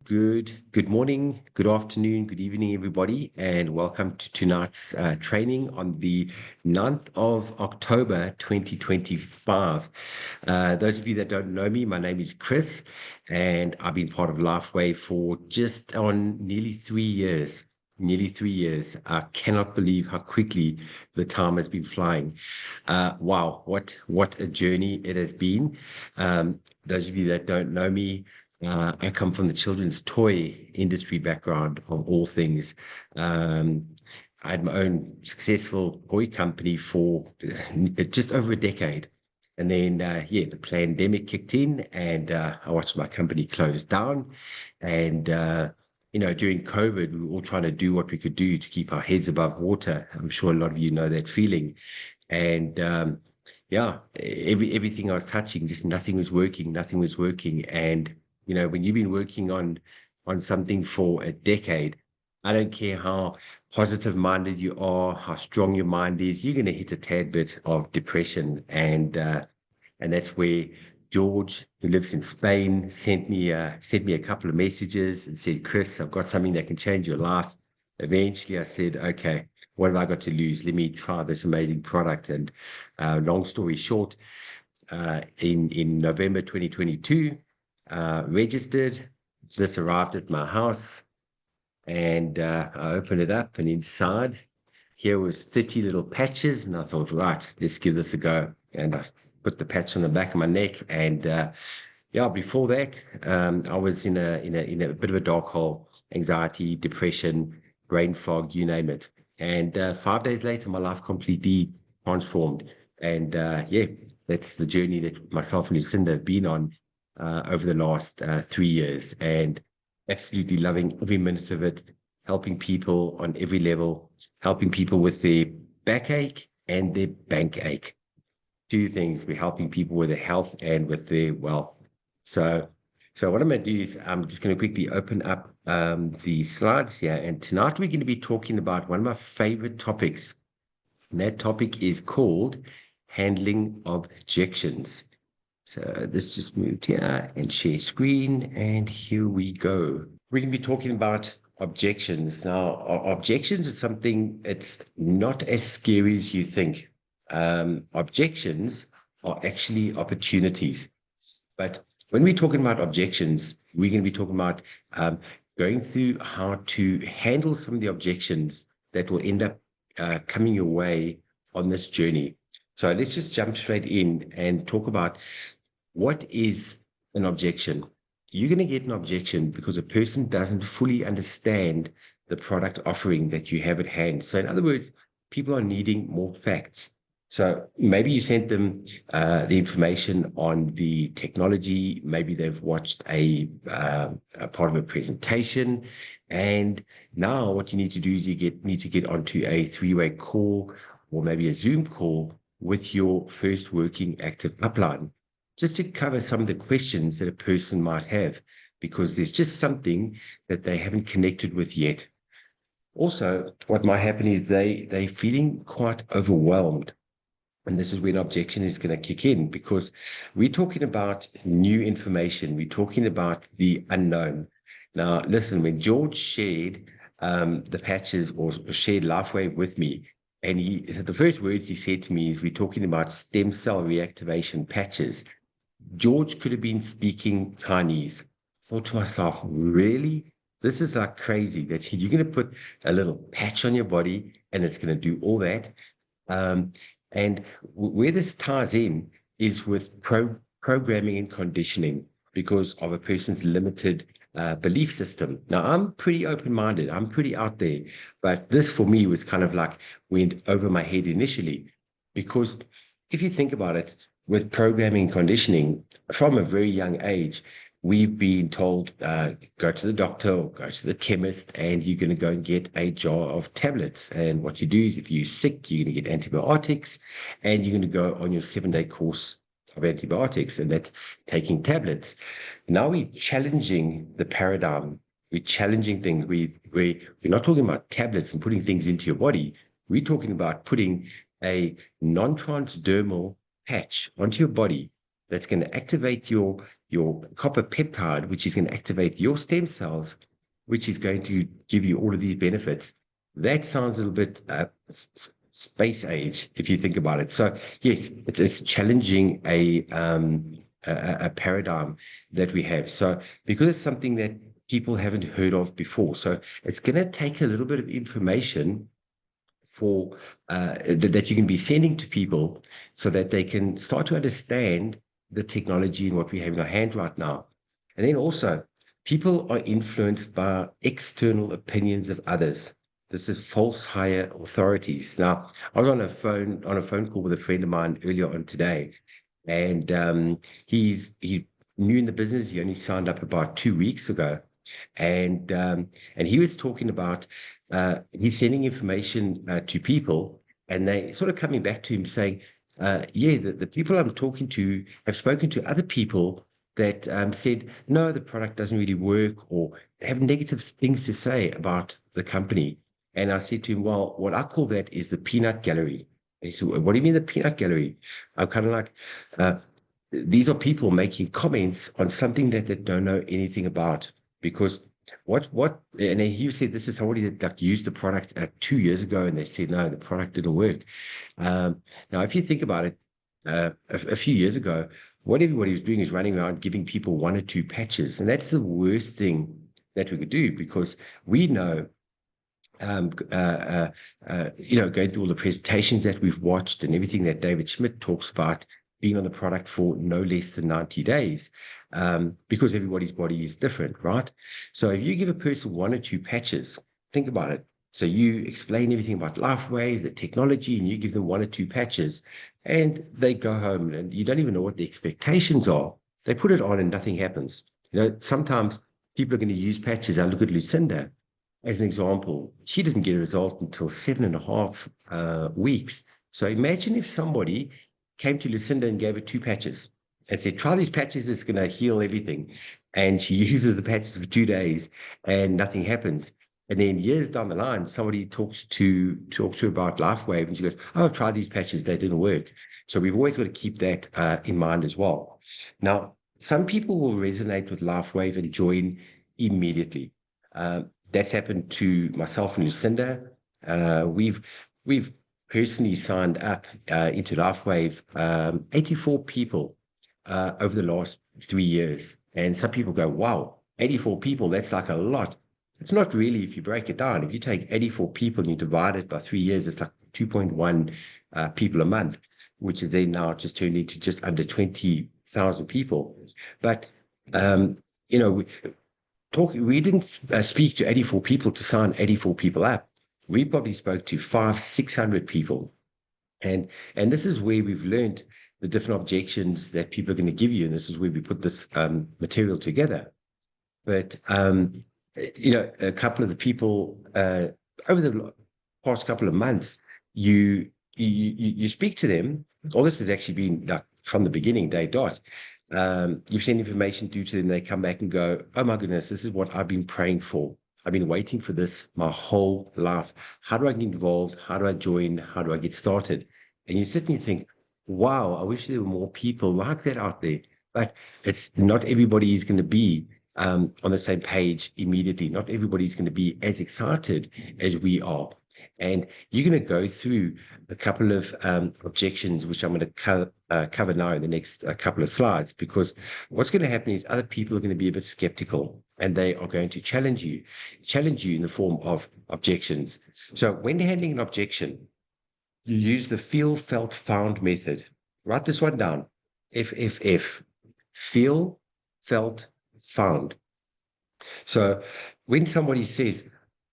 Good morning, good afternoon, good evening, everybody, and welcome to tonight's training on the 9th of October 2025. Those of you that don't know me, my name is Chris, and I've been part of Lifeway for just on nearly 3 years. Nearly 3 years. I cannot believe how quickly the time has been flying. Wow, what a journey it has been. Those of you that don't know me, I come from the children's toy industry background of all things. I had my own successful toy company for just over a decade. And then, the pandemic kicked in and I watched my company close down. And, during COVID, we were all trying to do what we could do to keep our heads above water. I'm sure a lot of you know that feeling. And, everything I was touching, just nothing was working. And when you've been working on something for a decade, I don't care how positive minded you are, how strong your mind is, you're going to hit a tad bit of depression. And that's where George, who lives in Spain, sent me a couple of messages and said, Chris, I've got something that can change your life. Eventually I said, okay, what have I got to lose? Let me try this amazing product. And long story short, in November 2022, registered. This arrived at my house, and I opened it up, and inside here was 30 little patches, and I thought, right, let's give this a go. And I put the patch on the back of my neck, and before that, I was in a bit of a dark hole, anxiety, depression, brain fog, you name it. And 5 days later, my life completely transformed. And that's the journey that myself and Lucinda have been on over the last 3 years, and absolutely loving every minute of it, helping people on every level, helping people with their backache and their bank ache. Two things: we're helping people with their health and with their wealth. So what I'm going to do is I'm just going to quickly open up the slides here, and tonight we're going to be talking about one of my favorite topics, and that topic is called handling objections. So this just moved here and share screen, and here we go. We're going to be talking about objections. Now, objections is something it's not as scary as you think. Objections are actually opportunities. But when we're talking about objections, we're going to be talking about going through how to handle some of the objections that will end up coming your way on this journey. So let's just jump straight in and talk about what is an objection. You're going to get an objection because a person doesn't fully understand the product offering that you have at hand. So in other words, people are needing more facts. So maybe you sent them the information on the technology. Maybe they've watched a part of a presentation. And now what you need to do is need to get onto a three-way call or maybe a Zoom call with your first working active upline, just to cover some of the questions that a person might have, because there's just something that they haven't connected with yet. Also, what might happen is they're feeling quite overwhelmed. And this is when objection is going to kick in, because we're talking about new information. We're talking about the unknown. Now, listen, when George shared the patches or shared Lifeway with me, and the first words he said to me is, we're talking about stem cell reactivation patches. George could have been speaking Chinese. I thought to myself, really? This is like crazy that you're going to put a little patch on your body and it's going to do all that. And where this ties in is with programming and conditioning, because of a person's limited belief system. Now, I'm pretty open-minded. I'm pretty out there. But this for me was kind of like went over my head initially, because if you think about it, with programming and conditioning, from a very young age, we've been told, go to the doctor or go to the chemist, and you're going to go and get a jar of tablets. And what you do is, if you're sick, you're going to get antibiotics, and you're going to go on your 7-day course of antibiotics, and that's taking tablets. Now we're challenging the paradigm. We're challenging things. We're not talking about tablets and putting things into your body. We're talking about putting a non-transdermal patch onto your body that's going to activate your your copper peptide, which is going to activate your stem cells, which is going to give you all of these benefits. That sounds a little bit space age, if you think about it. So yes, it's challenging a paradigm that we have. So because it's something that people haven't heard of before, so it's going to take a little bit of information for that you can be sending to people so that they can start to understand the technology and what we have in our hand right now. And then also, people are influenced by external opinions of others. This is false higher authorities. Now, I was on a phone call with a friend of mine earlier on today, and he's new in the business. He only signed up about 2 weeks ago, and he was talking about he's sending information to people, and they sort of coming back to him saying, yeah, the people I'm talking to have spoken to other people that said, no, the product doesn't really work, or have negative things to say about the company. And I said to him, well, what I call that is the peanut gallery. And he said, what do you mean the peanut gallery? I'm kind of like, these are people making comments on something that they don't know anything about. Because and he said this is somebody that used the product 2 years ago, and they said, no, the product didn't work. Now, if you think about it, a few years ago, what everybody was doing is running around giving people 1 or 2 patches. And that's the worst thing that we could do, because we know, going through all the presentations that we've watched and everything that David Schmidt talks about, being on the product for no less than 90 days, because everybody's body is different, right? So if you give a person 1 or 2 patches, think about it. So you explain everything about LifeWave, the technology, and you give them 1 or 2 patches, and they go home and you don't even know what the expectations are. They put it on and nothing happens. Sometimes people are going to use patches. I look at Lucinda as an example. She didn't get a result until 7.5 weeks. So imagine if somebody came to Lucinda and gave her 2 patches and said, try these patches, it's going to heal everything. And she uses the patches for 2 days and nothing happens. And then years down the line, somebody talks to her about LifeWave, and she goes, oh, I've tried these patches, they didn't work. So we've always got to keep that in mind as well. Now, some people will resonate with LifeWave and join immediately. That's happened to myself and Lucinda. We've personally signed up into LifeWave 84 people over the last 3 years. And some people go, wow, 84 people, that's like a lot. It's not really, if you break it down. If you take 84 people and you divide it by 3 years, it's like 2.1 people a month, which is then now just turned into just under 20,000 people. But, we didn't speak to 84 people to sign 84 people up. We probably spoke to 500-600 people. And this is where we've learned the different objections that people are going to give you. And this is where we put this material together. But, a couple of the people over the past couple of months, you speak to them. All this has actually been like from the beginning, day dot. You send information through to them, they come back and go, oh my goodness, this is what I've been praying for. I've been waiting for this my whole life. How do I get involved? How do I join? How do I get started? And you sit and you think, wow, I wish there were more people like that out there. But it's not everybody is going to be on the same page immediately. Not everybody's going to be as excited as we are. And you're going to go through a couple of objections, which I'm going to cover now in the next couple of slides, because what's going to happen is other people are going to be a bit skeptical, and they are going to challenge you in the form of objections. So when handling an objection, you use the feel, felt, found method. Write this one down. FFF. Feel, felt, found. So when somebody says,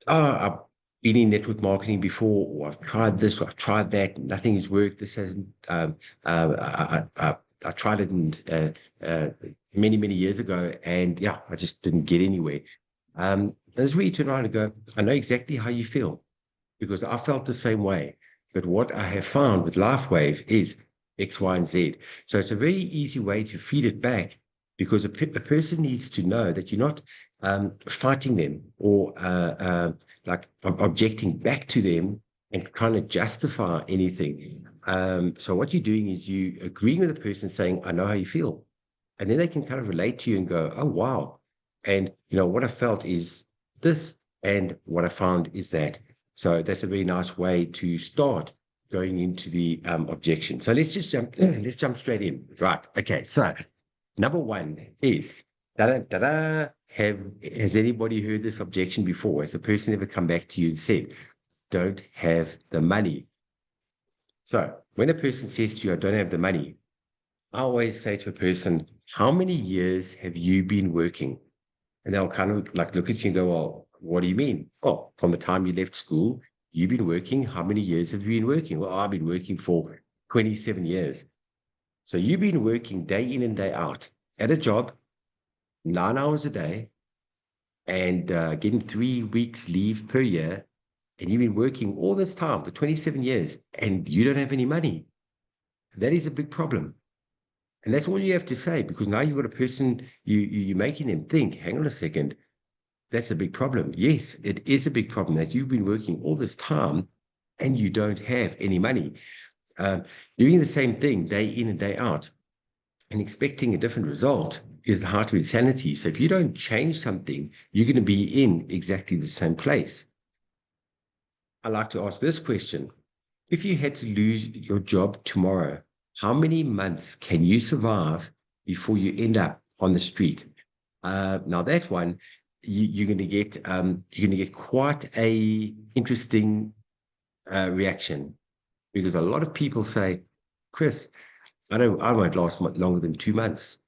oh, I've been in network marketing before, or I've tried this, or I've tried that, nothing has worked, this hasn't, I tried it many years ago, and yeah, I just didn't get anywhere. That's where you turn around and go, I know exactly how you feel, because I felt the same way. But what I have found with LifeWave is X, Y, and Z. So it's a very easy way to feed it back, because a person needs to know that you're not fighting them or like objecting back to them and trying to justify anything. So what you're doing is you agreeing with the person, saying, I know how you feel. And then they can kind of relate to you and go, oh, wow. And, what I felt is this, and what I found is that. So that's a very nice way to start going into the objection. So let's jump straight in. Right. Okay. So number one is, has anybody heard this objection before? Has the person ever come back to you and said, don't have the money? So when a person says to you, I don't have the money, I always say to a person, how many years have you been working? And they'll kind of like look at you and go, well, what do you mean? Oh, from the time you left school, you've been working. How many years have you been working? Well, I've been working for 27 years. So you've been working day in and day out at a job, 9 hours a day, and getting 3 weeks leave per year. And you've been working all this time for 27 years and you don't have any money. That is a big problem. And that's all you have to say, because now you've got a person, you're making them think, hang on a second, that's a big problem. Yes, it is a big problem that you've been working all this time and you don't have any money. Doing the same thing day in and day out and expecting a different result is the heart of insanity. So if you don't change something, you're going to be in exactly the same place. I like to ask this question. If you had to lose your job tomorrow, how many months can you survive before you end up on the street? Now that one, you're going to get quite a interesting reaction, because a lot of people say, Chris, I won't last much longer than 2 months.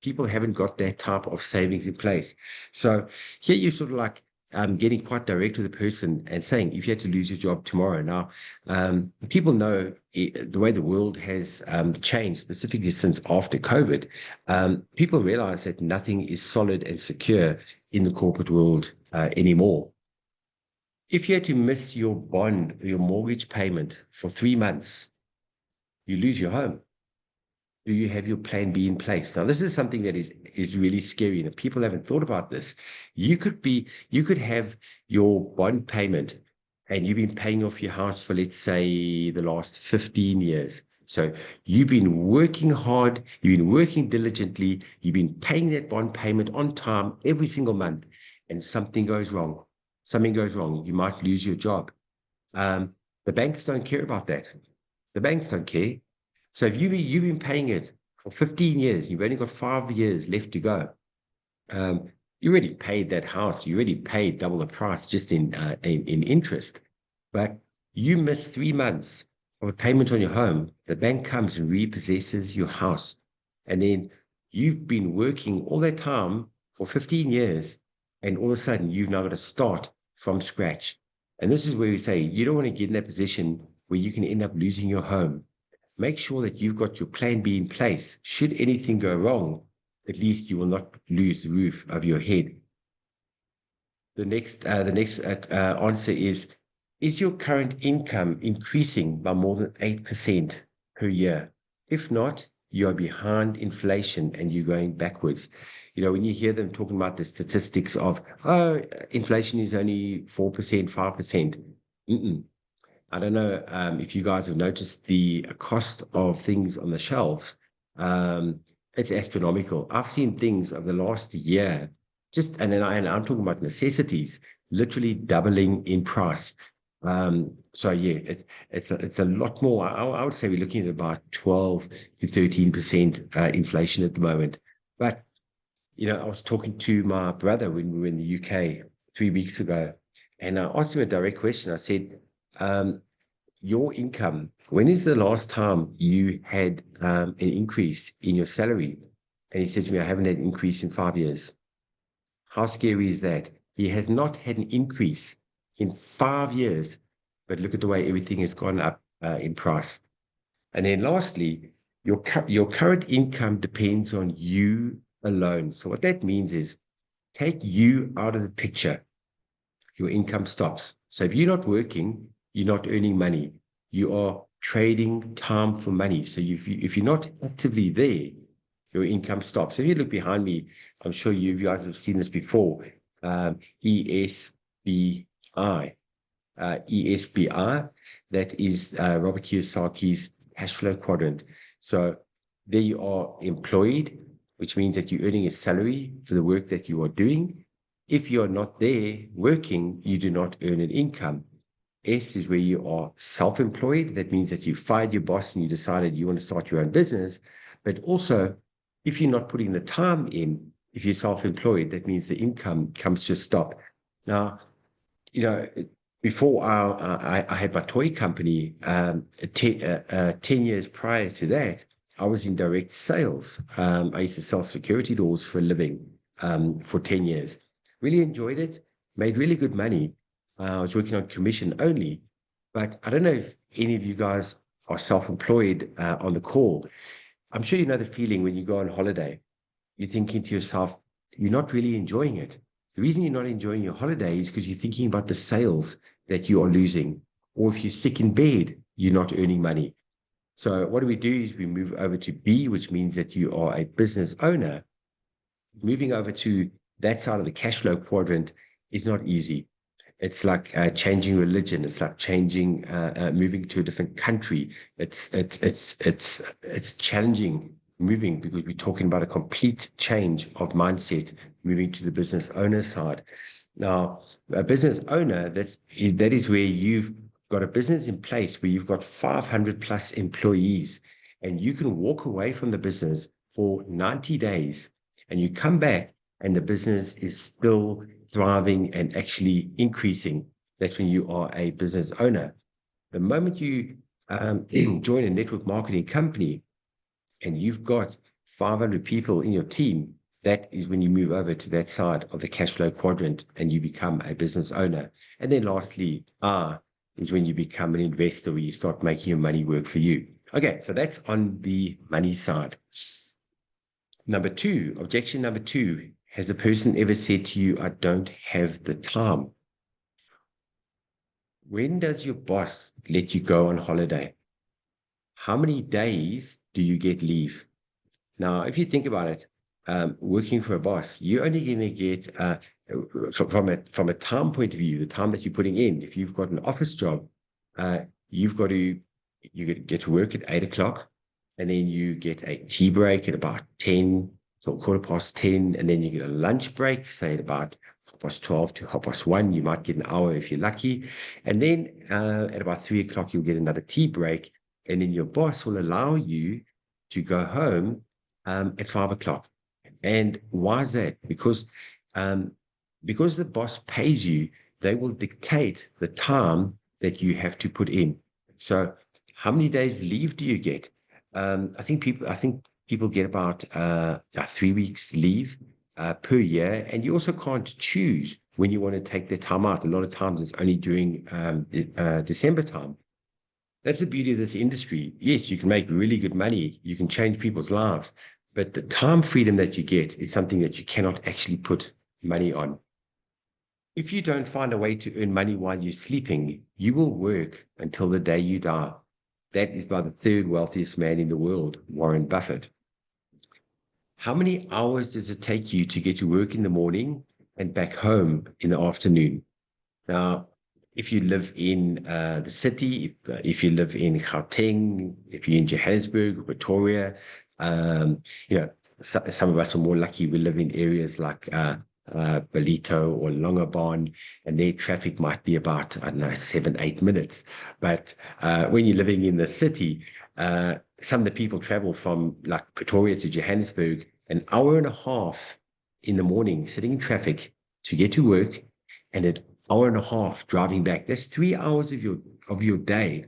People haven't got that type of savings in place. So here you're sort of like getting quite direct with the person and saying, if you had to lose your job tomorrow. Now, people know the way the world has changed, specifically since after COVID. People realize that nothing is solid and secure in the corporate world anymore. If you had to miss your bond, your mortgage payment for 3 months, you lose your home. Do you have your plan B in place? Now, this is something that is really scary. And if people haven't thought about this, you could have your bond payment and you've been paying off your house for, let's say, the last 15 years. So you've been working hard, you've been working diligently, you've been paying that bond payment on time every single month, and something goes wrong. Something goes wrong. You might lose your job. The banks don't care about that. The banks don't care. So if you've been paying it for 15 years, you've only got 5 years left to go. You already paid that house. You already paid double the price just in interest. But you miss 3 months of a payment on your home. The bank comes and repossesses your house, and then you've been working all that time for 15 years, and all of a sudden you've now got to start from scratch. And this is where we say you don't want to get in that position where you can end up losing your home. Make sure that you've got your plan B in place. Should anything go wrong, at least you will not lose the roof over your head. The next answer is your current income increasing by more than 8% per year? If not, you are behind inflation and you're going backwards. When you hear them talking about the statistics of, oh, inflation is only 4%, 5%. I don't know if you guys have noticed the cost of things on the shelves. It's astronomical. I've seen things over the last year, and I'm talking about necessities, literally doubling in price. So yeah, it's a lot more. I would say we're looking at about 12 to 13% inflation at the moment. But I was talking to my brother when we were in the UK 3 weeks ago, and I asked him a direct question. I said, your income, when is the last time you had an increase in your salary? And he said to me, I haven't had an increase in 5 years. How scary is that? He has not had an increase in 5 years, but look at the way everything has gone up in price. And then lastly, your current income depends on you alone. So what that means is, take you out of the picture, your income stops. So if you're not working, you're not earning money. You are trading time for money. So if you're not actively there, your income stops. If you look behind me, I'm sure you guys have seen this before. ESBI. ESBI, that is Robert Kiyosaki's cash flow quadrant. So there you are, employed, which means that you're earning a salary for the work that you are doing. If you're not there working, you do not earn an income. S is where you are self-employed. That means that you fired your boss and you decided you want to start your own business. But also, if you're not putting the time in, if you're self-employed, that means the income comes to a stop. Now, before I had my toy company, 10 years prior to that, I was in direct sales. I used to sell security doors for a living for 10 years. Really enjoyed it, made really good money. I was working on commission only, but I don't know if any of you guys are self-employed on the call. I'm sure you know the feeling when you go on holiday. You're thinking to yourself, you're not really enjoying it. The reason you're not enjoying your holiday is because you're thinking about the sales that you are losing. Or if you're sick in bed, you're not earning money. So what we do is we move over to B, which means that you are a business owner. Moving over to that side of the cash flow quadrant is not easy. It's like changing religion. It's like changing, moving to a different country. It's challenging moving because we're talking about a complete change of mindset, moving to the business owner side. Now, a business owner, that is where you've got a business in place where you've got 500 plus employees, and you can walk away from the business for 90 days, and you come back and the business is still thriving and actually increasing. That's when you are a business owner. The moment you join a network marketing company and you've got 500 people in your team, that is when you move over to that side of the cash flow quadrant and you become a business owner. And then lastly, R is when you become an investor, where you start making your money work for you. Okay, so that's on the money side. Objection number two, has a person ever said to you, I don't have the time? When does your boss let you go on holiday? How many days do you get leave? Now, if you think about it, working for a boss, you're only going to get, from a time point of view, the time that you're putting in. If you've got an office job, you get to work at 8 o'clock, and then you get a tea break at about 10, so 10:15, and then you get a lunch break, say at about 12 to 1:30. You might get an hour if you're lucky. And then at about 3 o'clock, you'll get another tea break. And then your boss will allow you to go home at 5 o'clock. And why is that? Because the boss pays you, they will dictate the time that you have to put in. So how many days leave do you get? I think people get about 3 weeks leave per year, and you also can't choose when you want to take the time out. A lot of times it's only during December time. That's the beauty of this industry. Yes, you can make really good money. You can change people's lives, but the time freedom that you get is something that you cannot actually put money on. If you don't find a way to earn money while you're sleeping, you will work until the day you die. That is by the third wealthiest man in the world, Warren Buffett. How many hours does it take you to get to work in the morning and back home in the afternoon? Now, if you live in the city, if you live in Gauteng, if you're in Johannesburg, Pretoria, some of us are more lucky. We live in areas like Ballito or Longabon, and their traffic might be about, 7-8 minutes. But when you're living in the city, some of the people travel from like Pretoria to Johannesburg, an hour and a half in the morning, sitting in traffic to get to work, and an hour and a half driving back. That's 3 hours of your day.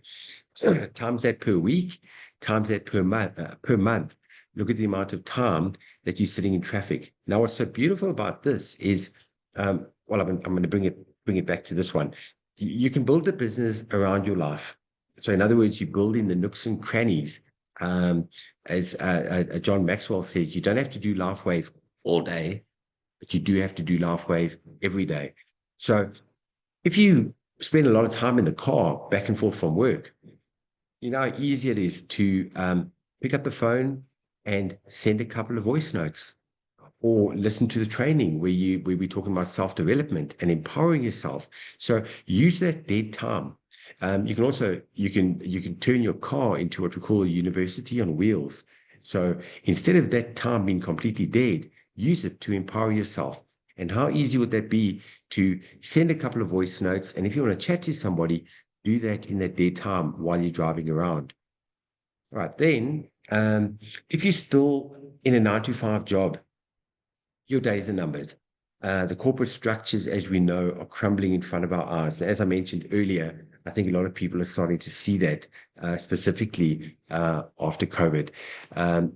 Times that per week, times that per month. Look at the amount of time that you're sitting in traffic. Now, what's so beautiful about this is, I'm going to bring it back to this one. You can build a business around your life. So, in other words, you build in the nooks and crannies. As John Maxwell says, you don't have to do LifeWave all day, but you do have to do LifeWave every day. So, if you spend a lot of time in the car back and forth from work, you know how easy it is to pick up the phone and send a couple of voice notes, or listen to the training where we're talking about self-development and empowering yourself. So use that dead time. You can turn your car into what we call a university on wheels. So instead of that time being completely dead, use it to empower yourself. And how easy would that be to send a couple of voice notes? And if you want to chat to somebody, do that in that dead time while you're driving around. All right, then, if you're still in a 9 to 5 job, your days are numbered. The corporate structures, as we know, are crumbling in front of our eyes. As I mentioned earlier, I think a lot of people are starting to see that, specifically after COVID.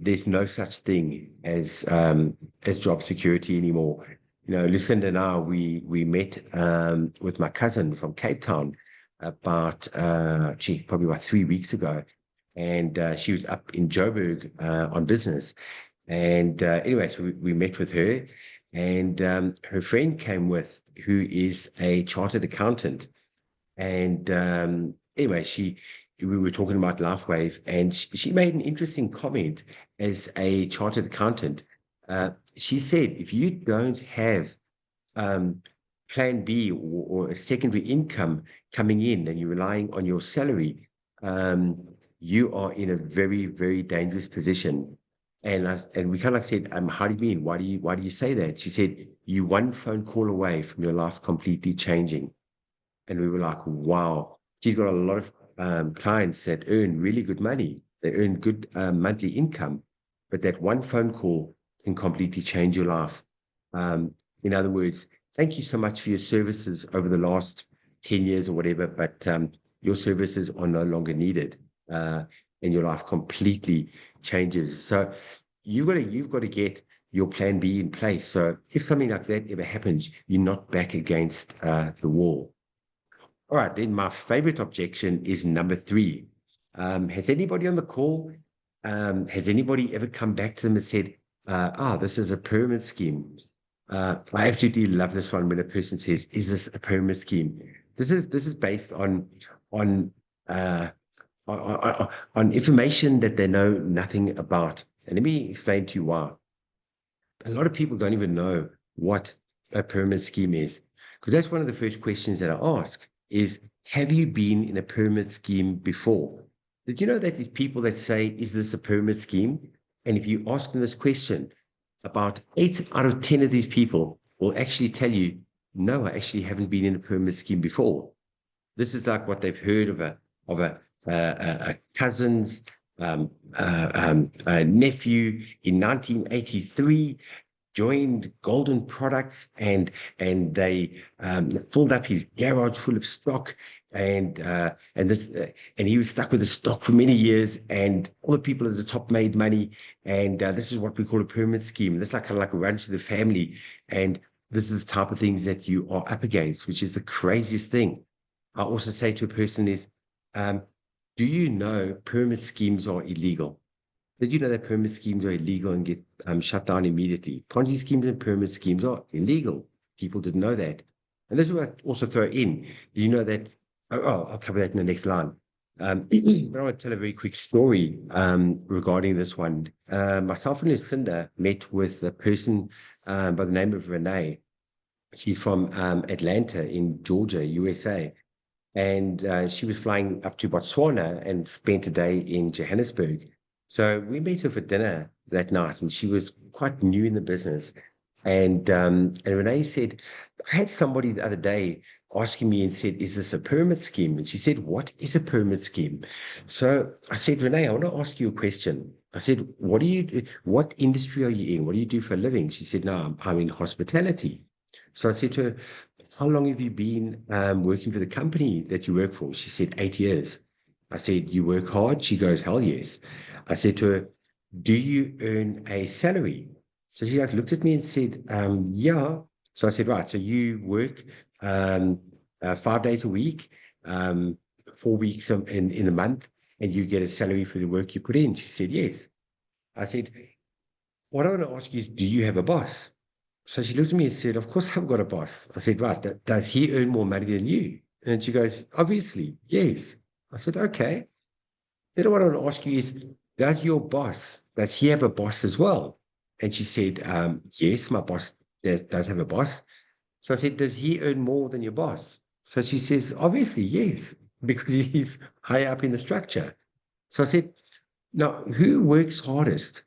There's no such thing as job security anymore. Lucinda and I, we met with my cousin from Cape Town about probably about 3 weeks ago, and she was up in Joburg on business. And anyway, so we met with her, and her friend came with, who is a chartered accountant. And anyway, we were talking about LifeWave, and she made an interesting comment as a chartered accountant. She said, if you don't have plan B or a secondary income coming in and you're relying on your salary, you are in a very, very dangerous position. And we kind of said, how do you mean? Why do you say that? She said, you one phone call away from your life completely changing. And we were like, wow. She got a lot of clients that earn really good money. They earn good monthly income, but that one phone call can completely change your life. In other words, thank you so much for your services over the last 10 years or whatever, but your services are no longer needed, and your life completely changes. So you've got to get your plan B in place. So if something like that ever happens, you're not back against the wall. All right, then my favorite objection is number 3. Has anybody on the call, has anybody ever come back to them and said, this is a pyramid scheme? I absolutely love this one when a person says, is this a pyramid scheme? This is based on information that they know nothing about. And let me explain to you why. A lot of people don't even know what a pyramid scheme is, because that's one of the first questions that I ask is, have you been in a pyramid scheme before? Did you know that there's people that say, is this a pyramid scheme? And if you ask them this question, about 8 out of 10 of these people will actually tell you, no, I actually haven't been in a pyramid scheme before. This is like what they've heard of a cousin's nephew in 1983 joined Golden Products, and they filled up his garage full of stock, and he was stuck with the stock for many years, and all the people at the top made money, and this is what we call a pyramid scheme. This is kind of like a run to the family, and this is the type of things that you are up against, which is the craziest thing. I also say to a person is, do you know pyramid schemes are illegal? Did you know that pyramid schemes are illegal and get shut down immediately? Ponzi schemes and pyramid schemes are illegal. People didn't know that. And this is what I also throw in. Do you know that? I'll cover that in the next line. But I want to tell a very quick story regarding this one. Myself and Lucinda met with a person by the name of Renee. She's from Atlanta in Georgia, USA. And she was flying up to Botswana and spent a day in Johannesburg. So we met her for dinner that night, and she was quite new in the business. And Renee said, I had somebody the other day asking me and said, is this a pyramid scheme? And she said, what is a pyramid scheme? So I said, Renee, I want to ask you a question. I said, what industry are you in? What do you do for a living? She said, no, I'm in hospitality. So I said to her, how long have you been working for the company that you work for? She said, 8 years. I said, you work hard? She goes, hell yes. I said to her, do you earn a salary? So she looked at me and said, yeah. So I said, right, so you work 5 days a week, 4 weeks in a month, and you get a salary for the work you put in. She said, yes. I said, what I want to ask you is, do you have a boss? So she looked at me and said, of course I've got a boss. I said, right, does he earn more money than you? And she goes, obviously, yes. I said, okay. Then what I want to ask you is, does he have a boss as well? And she said, yes, my boss does have a boss. So I said, does he earn more than your boss? So she says, obviously, yes, because he's high up in the structure. So I said, now, who works hardest?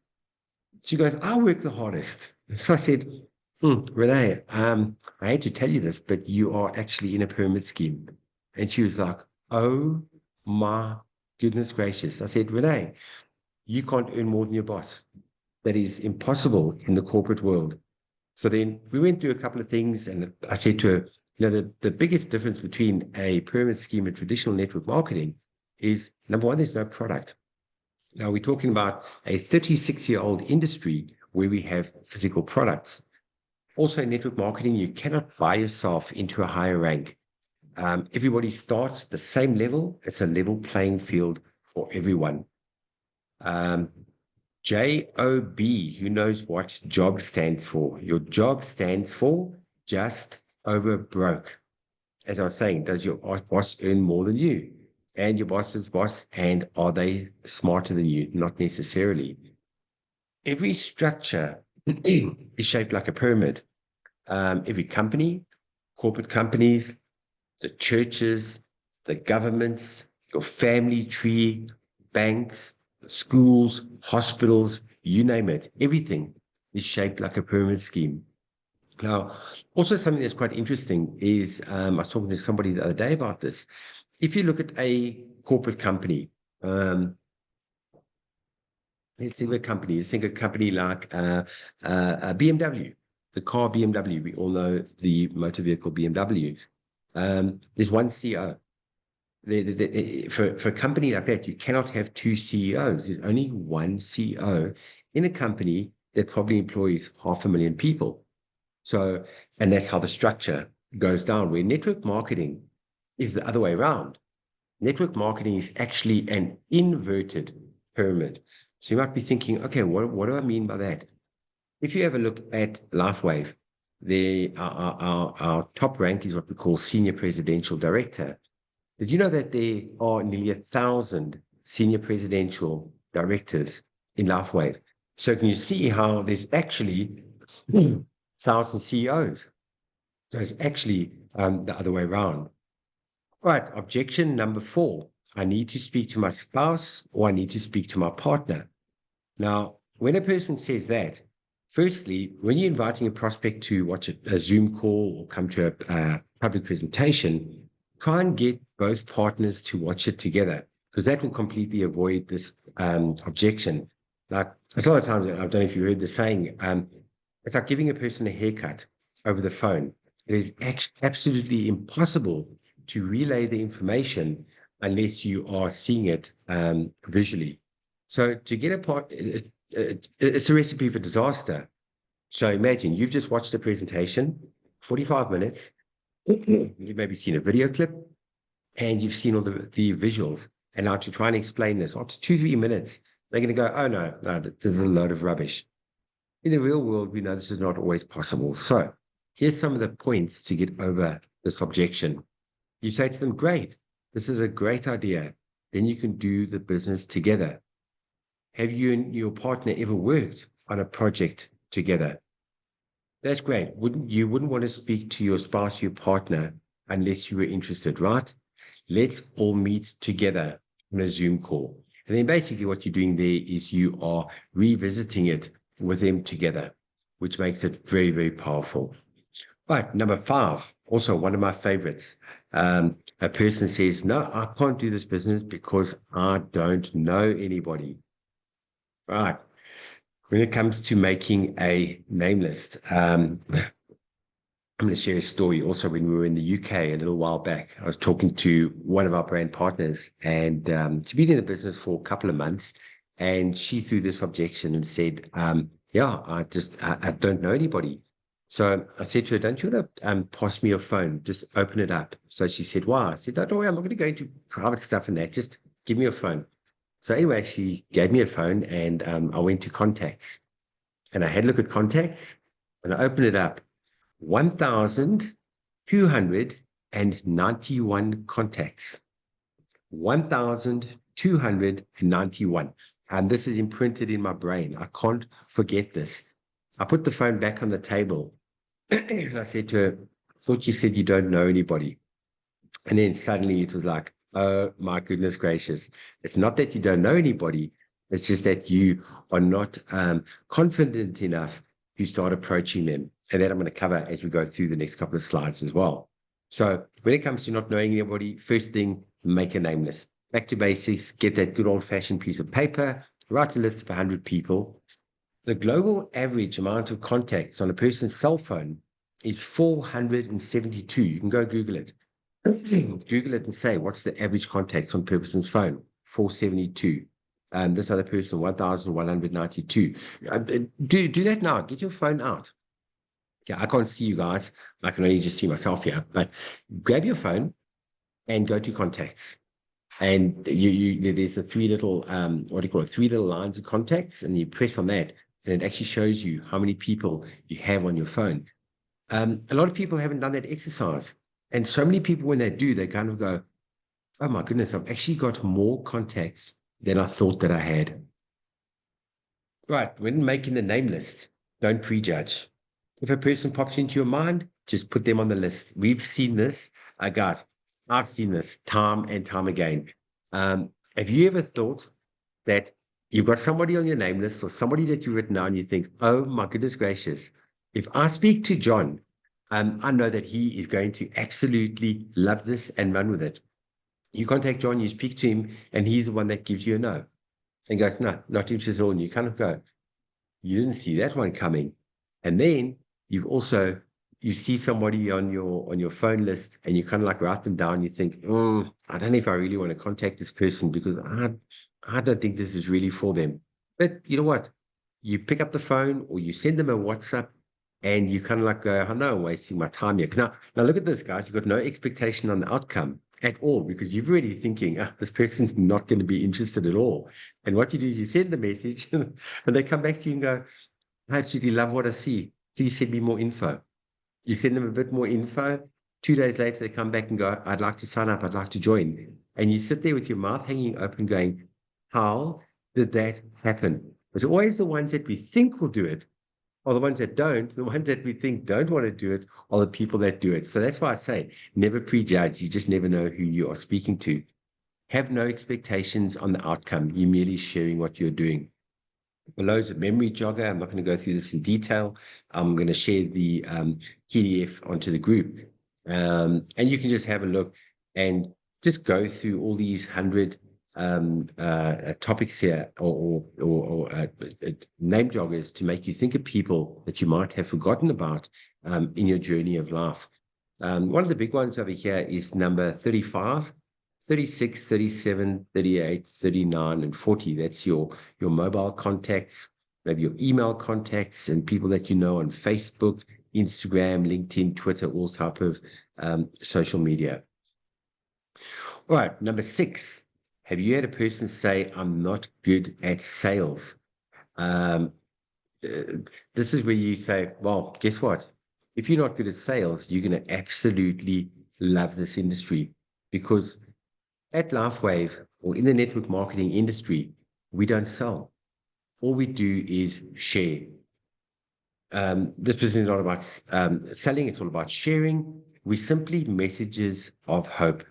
She goes, I work the hardest. So I said, Renee, I hate to tell you this, but you are actually in a pyramid scheme. And she was like, oh my goodness gracious. I said, Renee, you can't earn more than your boss. That is impossible in the corporate world. So then we went through a couple of things, and I said to her, the biggest difference between a pyramid scheme and traditional network marketing is, number one, there's no product. Now we're talking about a 36-year-old industry where we have physical products. Also, in network marketing, you cannot buy yourself into a higher rank. Everybody starts at the same level. It's a level playing field for everyone. JOB, who knows what job stands for? Your job stands for just over broke. As I was saying, does your boss earn more than you? And your boss's boss, and are they smarter than you? Not necessarily. Every structure is shaped like a pyramid. Every company, corporate companies, the churches, the governments, your family tree, banks, schools, hospitals, you name it, everything is shaped like a pyramid scheme. Now, also something that's quite interesting is, I was talking to somebody the other day about this. If you look at a corporate company, let's think of a company, let's think of a company like BMW, the car BMW. We all know the motor vehicle BMW. There's one CEO. For a company like that, you cannot have two CEOs. There's only one CEO in a company that probably employs 500,000 people. So, and that's how the structure goes down, where network marketing is the other way around. Network marketing is actually an inverted pyramid. So you might be thinking, okay, what do I mean by that? If you have a look at LifeWave, our top rank is what we call Senior Presidential Director. Did you know that there are nearly 1,000 Senior Presidential Directors in LifeWave? So can you see how there's actually 1,000 CEOs? So it's actually the other way around. Right, objection number 4. I need to speak to my spouse, or I need to speak to my partner. Now, when a person says that, firstly, when you're inviting a prospect to watch a Zoom call or come to a public presentation, try and get both partners to watch it together, because that will completely avoid this objection. Like, a lot of times, I don't know if you heard the saying, it's like giving a person a haircut over the phone. It is absolutely impossible to relay the information unless you are seeing it visually. So to get a part, it's a recipe for disaster. So imagine you've just watched a presentation, 45 minutes, you've maybe seen a video clip, and you've seen all the visuals. And now to try and explain this, after 2-3 minutes, they're going to go, oh no, this is a load of rubbish. In the real world, we know this is not always possible. So here's some of the points to get over this objection. You say to them, great, this is a great idea. Then you can do the business together. Have you and your partner ever worked on a project together? That's great. You wouldn't want to speak to your spouse, your partner, unless you were interested, right? Let's all meet together on a Zoom call. And then basically what you're doing there is you are revisiting it with them together, which makes it very, very powerful. Right, number 5, also one of my favorites. A person says, no, I can't do this business because I don't know anybody. Right. When it comes to making a name list, I'm going to share a story. Also, when we were in the UK a little while back, I was talking to one of our brand partners, and she'd been in the business for a couple of months, and she threw this objection and said, yeah, I don't know anybody. So I said to her, don't you want to pass me your phone? Just open it up. So she said, why? I said, don't worry, I'm not going to go into private stuff and that. Just give me your phone. So anyway, she gave me a phone, and I went to contacts, and I had a look at contacts, and I opened it up. 1,291 contacts. 1,291. And this is imprinted in my brain. I can't forget this. I put the phone back on the table and I said to her, I thought you said you don't know anybody. And then suddenly it was like, oh my goodness gracious. It's not that you don't know anybody. It's just that you are not confident enough to start approaching them. And that I'm going to cover as we go through the next couple of slides as well. So when it comes to not knowing anybody, first thing, make a name list. Back to basics, get that good old-fashioned piece of paper, write a list of 100 people. The global average amount of contacts on a person's cell phone is 472. You can go Google it. Google it and say, what's the average contacts on a person's phone? 472. This other person, 1,192. Do that now. Get your phone out. Okay, I can't see you guys. I can only just see myself here. But grab your phone and go to contacts. And there's a three little, what do you call it? 3 little lines of contacts, and you press on that, and it actually shows you how many people you have on your phone. A lot of people haven't done that exercise. And so many people, when they do, they kind of go, oh my goodness, I've actually got more contacts than I thought that I had. Right, when making the name list, don't prejudge. If a person pops into your mind, just put them on the list. We've seen this, guys, I've seen this time and time again. Have you ever thought that you've got somebody on your name list or somebody that you've written down and you think, oh my goodness gracious, if I speak to John, I know that he is going to absolutely love this and run with it. You contact John, you speak to him, and he's the one that gives you a no. And goes, no, not interested at all. And you kind of go, you didn't see that one coming. And then you see somebody on your phone list, and you kind of like write them down. You think, I don't know if I really want to contact this person because I don't think this is really for them. But you know what? You pick up the phone or you send them a WhatsApp, and you kind of like go, I know I'm wasting my time here. Now look at this, guys. You've got no expectation on the outcome at all because you're really thinking, this person's not going to be interested at all. And what you do is you send the message and they come back to you and go, I absolutely love what I see. Please send me more info. You send them a bit more info. 2 days later, they come back and go, I'd like to sign up. I'd like to join. And you sit there with your mouth hanging open going, how did that happen? It's always the ones that we think will do it are the ones that don't. The ones that we think don't want to do it are the people that do it. So that's why I say never prejudge. You just never know who you are speaking to. Have no expectations on the outcome. You're merely sharing what you're doing. Below is a memory jogger. I'm not going to go through this in detail. I'm going to share the PDF onto the group. And you can just have a look and just go through all these 100 topics here or name joggers to make you think of people that you might have forgotten about in your journey of life. One of the big ones over here is number 35, 36, 37, 38, 39, and 40. That's your mobile contacts, maybe your email contacts, and people that you know on Facebook, Instagram, LinkedIn, Twitter, all type of social media. All right, number 6. Have you had a person say, I'm not good at sales? This is where you say, well, guess what? If you're not good at sales, you're going to absolutely love this industry because at LifeWave or in the network marketing industry, we don't sell. All we do is share. This business is not about selling. It's all about sharing. We simply messages of hope.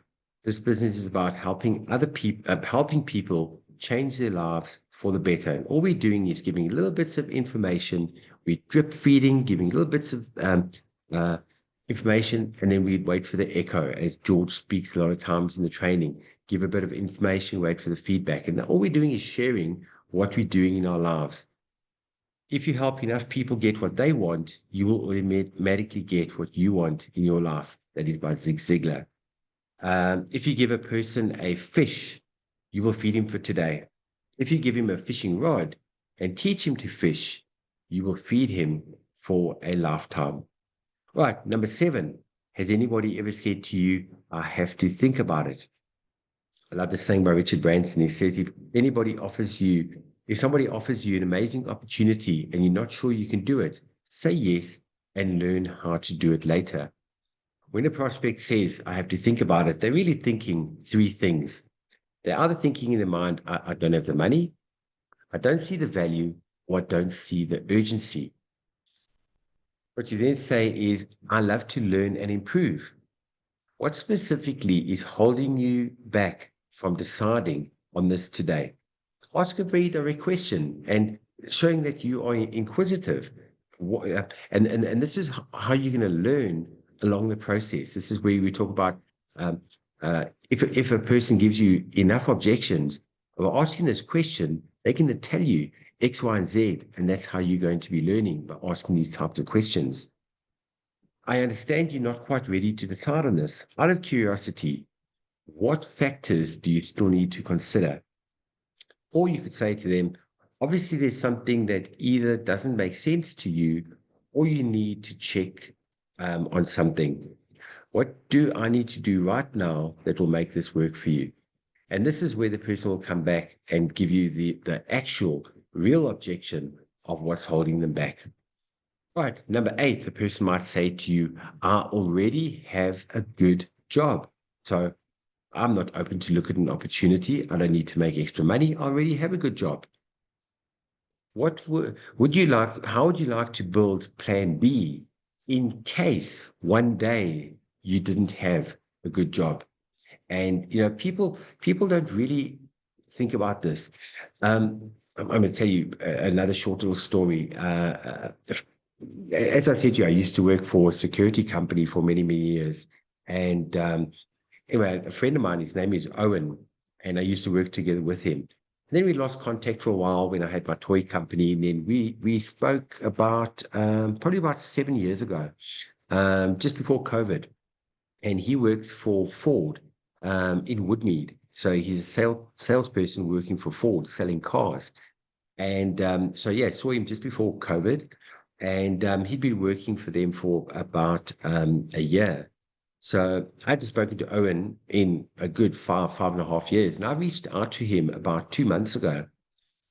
This business is about helping other people, helping people change their lives for the better. And all we're doing is giving little bits of information. We drip feeding, giving little bits of information, and then we wait for the echo, as George speaks a lot of times in the training. Give a bit of information, wait for the feedback. And all we're doing is sharing what we're doing in our lives. If you help enough people get what they want, you will automatically get what you want in your life. That is by Zig Ziglar. If you give a person a fish, you will feed him for today. If you give him a fishing rod and teach him to fish, you will feed him for a lifetime. Right, number 7. Has anybody ever said to you, I have to think about it? I love this saying by Richard Branson. He says, if somebody offers you an amazing opportunity and you're not sure you can do it, say yes and learn how to do it later. When a prospect says, I have to think about it, they're really thinking 3 things. They're either thinking in their mind, I don't have the money, I don't see the value, or I don't see the urgency. What you then say is, I love to learn and improve. What specifically is holding you back from deciding on this today? ask a very direct question and showing that you are inquisitive. And this is how you're going to learn along the process. This is where we talk about um, if a person gives you enough objections, by asking this question, they're going to tell you X, Y, and Z, and that's how you're going to be learning, by asking these types of questions. I understand you're not quite ready to decide on this. Out of curiosity, what factors do you still need to consider? Or you could say to them, obviously, there's something that either doesn't make sense to you, or you need to check on something. What do I need to do right now that will make this work for you? And this is where the person will come back and give you the actual real objection of what's holding them back. Right. Number 8, the person might say to you, I already have a good job. So I'm not open to look at an opportunity. I don't need to make extra money. I already have a good job. What would you like? How would you like to build plan B in case one day you didn't have a good job? And people don't really think about this. I'm going to tell you another short little story. As I said to you, I used to work for a security company for many, many years. And anyway, a friend of mine, his name is Owen, and I used to work together with him. And then we lost contact for a while when I had my toy company. And then we spoke about probably about 7 years ago, just before COVID. And he works for Ford in Woodmead. So he's a salesperson working for Ford, selling cars. And so, yeah, I saw him just before COVID. And he'd been working for them for about a year. So I had spoken to Owen in a good 5.5 years. And I reached out to him about 2 months ago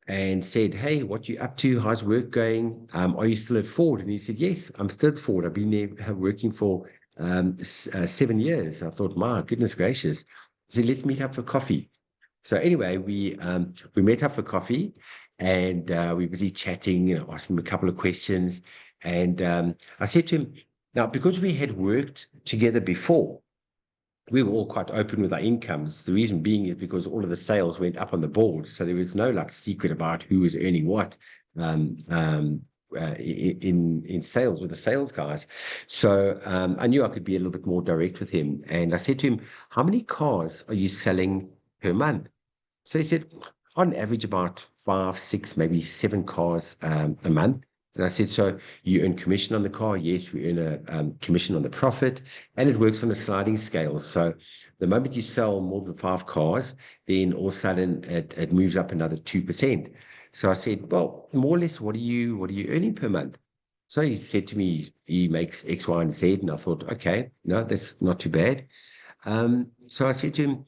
and said, hey, what you up to? How's work going? Are you still at Ford? And he said, yes, I'm still at Ford. I've been there working for 7 years. I thought, my goodness gracious. I said, let's meet up for coffee. So anyway, we met up for coffee, and we were busy chatting, asked him a couple of questions. And I said to him, now, because we had worked together before, we were all quite open with our incomes. The reason being is because all of the sales went up on the board. So there was no secret about who was earning what in sales with the sales guys. So I knew I could be a little bit more direct with him. And I said to him, how many cars are you selling per month? So he said, on average, about 5, 6, maybe 7 cars a month. And I said, so you earn commission on the car? Yes, we earn a commission on the profit, and it works on a sliding scale. So the moment you sell more than 5 cars, then all of a sudden it moves up another 2%. So I said, well, more or less, what are you earning per month? So he said to me, he makes X, Y, and Z. And I thought, okay, no, that's not too bad. So I said to him,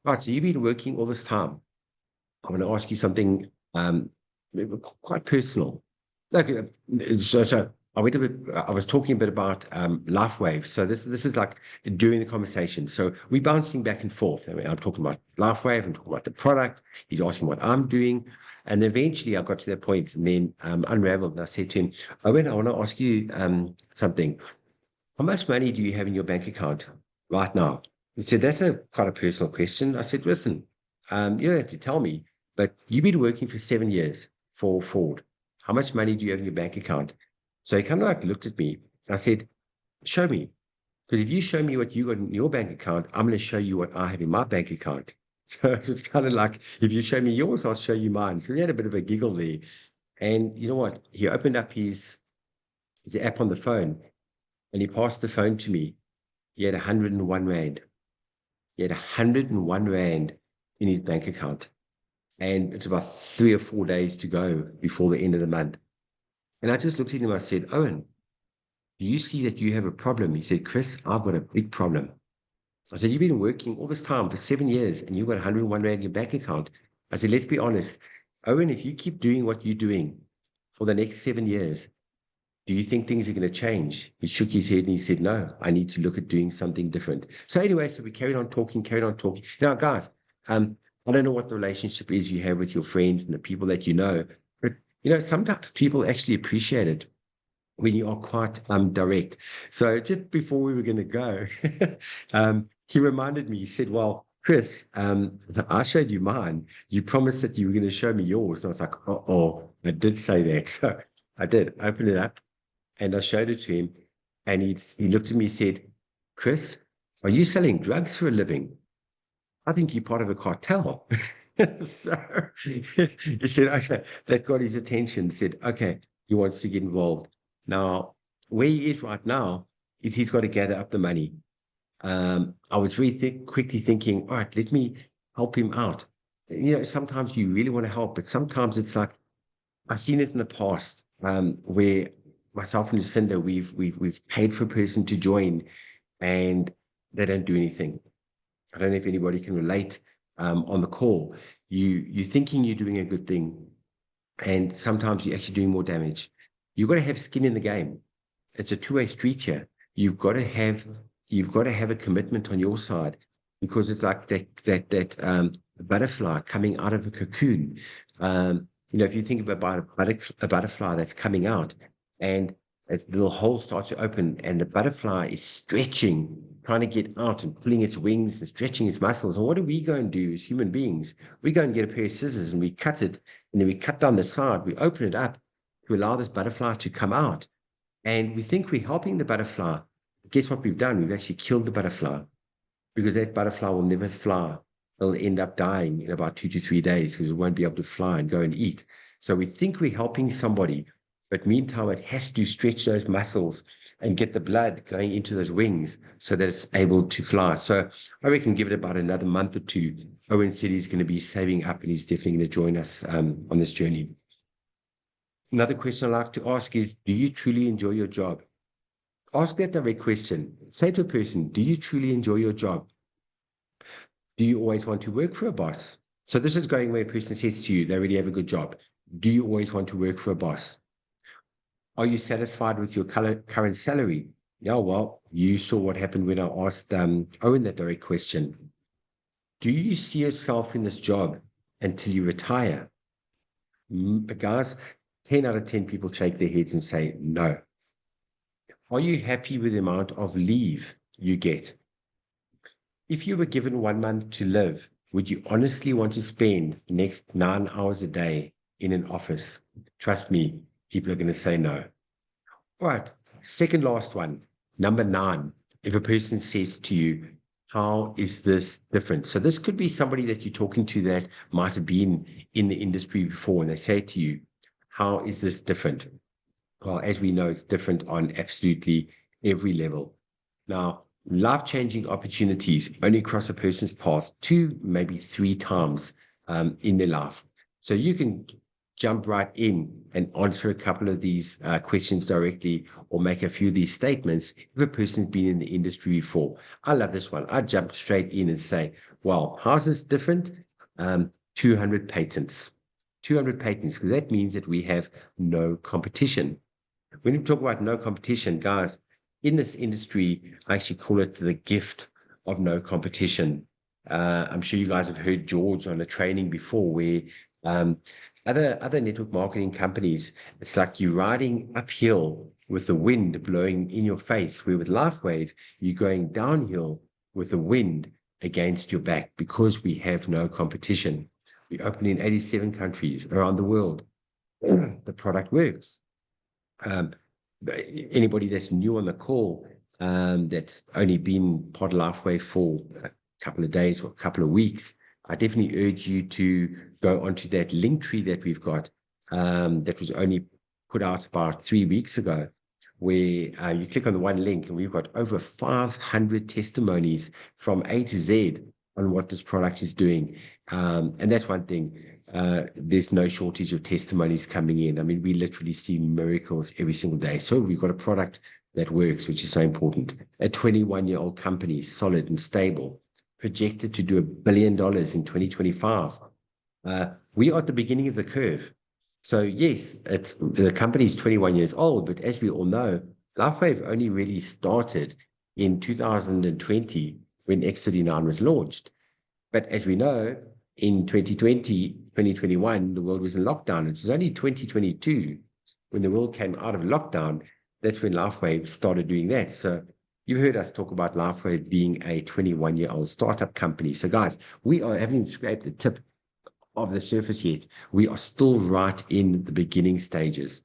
right, so you've been working all this time. I want to ask you something quite personal. Okay, so I went a bit. I was talking a bit about LifeWave. So this is like during the conversation. So we're bouncing back and forth. I mean, I'm talking about LifeWave. I'm talking about the product. He's asking what I'm doing, and eventually I got to that point, and then unraveled. And I said to him, Owen, I want to ask you something. How much money do you have in your bank account right now? He said, that's a quite a personal question. I said, listen, you don't have to tell me, but you've been working for 7 years for Ford. How much money do you have in your bank account? So he kind of looked at me. I said, show me. Because if you show me what you got in your bank account, I'm going to show you what I have in my bank account. So it's kind of like, if you show me yours, I'll show you mine. So we had a bit of a giggle there. And you know what? He opened up his app on the phone, and he passed the phone to me. He had 101 Rand. He had 101 Rand in his bank account. And it's about 3 or 4 days to go before the end of the month. And I just looked at him. I said, Owen, do you see that you have a problem? He said, Chris, I've got a big problem. I said, you've been working all this time for 7 years and you've got 101 Rand in your bank account. I said, let's be honest. Owen, if you keep doing what you're doing for the next 7 years, do you think things are going to change? He shook his head and he said, no, I need to look at doing something different. So anyway, so we carried on talking. Now, guys, I don't know what the relationship is you have with your friends and the people that you know, but sometimes people actually appreciate it when you are quite direct. So just before we were going to go, he reminded me, he said, well, Chris, I showed you mine. You promised that you were going to show me yours. And I was like, oh, I did say that. So I did open it up and I showed it to him. And he looked at me and said, Chris, are you selling drugs for a living? I think you're part of a cartel. So he said, okay, that got his attention, said, okay, he wants to get involved. Now, where he is right now is he's got to gather up the money. I was really quickly thinking, all right, let me help him out. Sometimes you really want to help, but sometimes it's like I've seen it in the past, where myself and Lucinda, we've paid for a person to join and they don't do anything. I don't know if anybody can relate, on the call. You're thinking you're doing a good thing, and sometimes you're actually doing more damage. You've got to have skin in the game. It's a two-way street here. You've got to have a commitment on your side, because it's like that butterfly coming out of a cocoon. If you think about a butterfly that's coming out, and the little hole starts to open, and the butterfly is stretching, trying to get out and pulling its wings and stretching its muscles. And what do we go and do as human beings? We go and get a pair of scissors and we cut it, and then we cut down the side. We open it up to allow this butterfly to come out. And we think we're helping the butterfly. Guess what we've done? We've actually killed the butterfly, because that butterfly will never fly. It'll end up dying in about 2 to 3 days because it won't be able to fly and go and eat. So we think we're helping somebody, but meantime, it has to stretch those muscles and get the blood going into those wings so that it's able to fly. So I reckon give it about another month or two. Owen said he's going to be saving up and he's definitely going to join us on this journey. Another question I like to ask is, do you truly enjoy your job? Ask that direct question. Say to a person, do you truly enjoy your job? Do you always want to work for a boss? So this is going where a person says to you, they already have a good job. Do you always want to work for a boss? Are you satisfied with your current salary? Yeah, well, you saw what happened when I asked Owen that direct question. Do you see yourself in this job until you retire? Guys, 10 out of 10 people shake their heads and say no. Are you happy with the amount of leave you get? If you were given 1 month to live, would you honestly want to spend the next 9 hours a day in an office? Trust me, people are going to say no. All right, second last one, number 9. If a person says to you, how is this different? So this could be somebody that you're talking to that might have been in the industry before, and they say to you, how is this different? Well, as we know, it's different on absolutely every level. Now, life-changing opportunities only cross a person's path 2, maybe 3 times in their life. So you can jump right in and answer a couple of these questions directly, or make a few of these statements if a person's been in the industry before. I love this one. I jump straight in and say, well, how's this different? 200 patents. 200 patents, because that means that we have no competition. When we talk about no competition, guys, in this industry, I actually call it the gift of no competition. I'm sure you guys have heard George on a training before, where other network marketing companies, it's like you're riding uphill with the wind blowing in your face, where with LifeWave, you're going downhill with the wind against your back, because we have no competition. We open in 87 countries around the world. The product works. Anybody that's new on the call, that's only been part of LifeWave for a couple of days or a couple of weeks, I definitely urge you to go onto that link tree that we've got, that was only put out about 3 weeks ago, where you click on the one link and we've got over 500 testimonies from A to Z on what this product is doing. And that's one thing. There's no shortage of testimonies coming in. I mean, we literally see miracles every single day. So we've got a product that works, which is so important. A 21-year-old company, solid and stable, projected to do $1 billion in 2025. We are at the beginning of the curve. So yes, the company is 21 years old, but as we all know, LifeWave only really started in 2020 when X39 was launched. But as we know, in 2020, 2021, the world was in lockdown. It was only 2022, when the world came out of lockdown, that's when LifeWave started doing that. So You've heard us talk about Lifeway being a 21-year-old startup company. So guys, we haven't scraped the tip of the surface yet. We are still right in the beginning stages.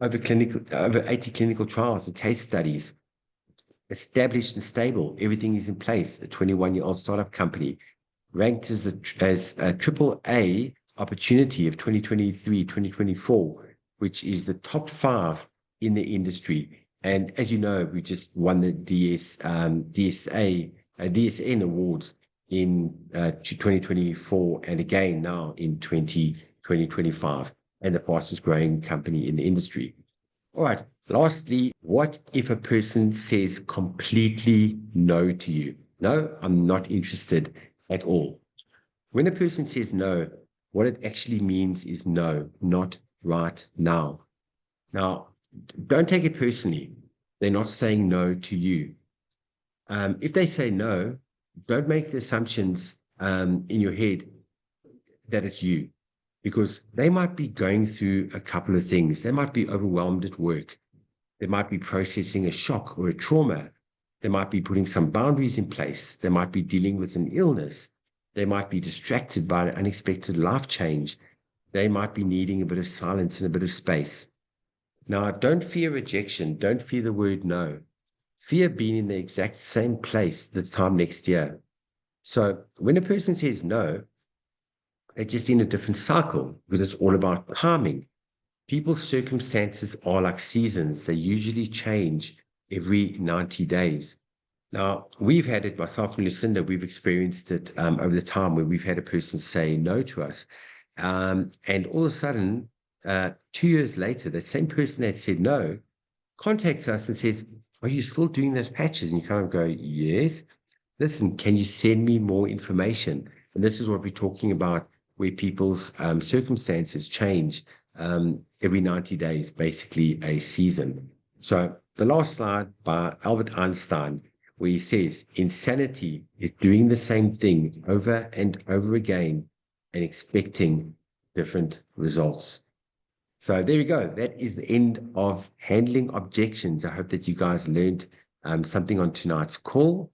Over 80 clinical trials and case studies, established and stable. Everything is in place. A 21-year-old startup company, ranked as a triple A opportunity of 2023, 2024, which is the top 5 in the industry. And as you know, we just won the DSN awards in 2024 and again now in 2025, and the fastest growing company in the industry. All right. Lastly, what if a person says completely no to you? No, I'm not interested at all. When a person says no, what it actually means is no, not right now. Now, don't take it personally. They're not saying no to you. If they say no, don't make the assumptions in your head that it's you, because they might be going through a couple of things. They might be overwhelmed at work. They might be processing a shock or a trauma. They might be putting some boundaries in place. They might be dealing with an illness. They might be distracted by an unexpected life change. They might be needing a bit of silence and a bit of space. Now, don't fear rejection. Don't fear the word no. Fear being in the exact same place this time next year. So when a person says no, they're just in a different cycle, because it's all about timing. People's circumstances are like seasons. They usually change every 90 days. Now, we've had it, myself and Lucinda, we've experienced it over the time where we've had a person say no to us. And all of a sudden, 2 years later, that same person that said no contacts us and says, are you still doing those patches? And you kind of go, yes. Listen, can you send me more information? And this is what we're talking about, where people's circumstances change every 90 days, basically a season. So the last slide by Albert Einstein, where he says, insanity is doing the same thing over and over again and expecting different results. So there we go. That is the end of handling objections. I hope that you guys learned something on tonight's call.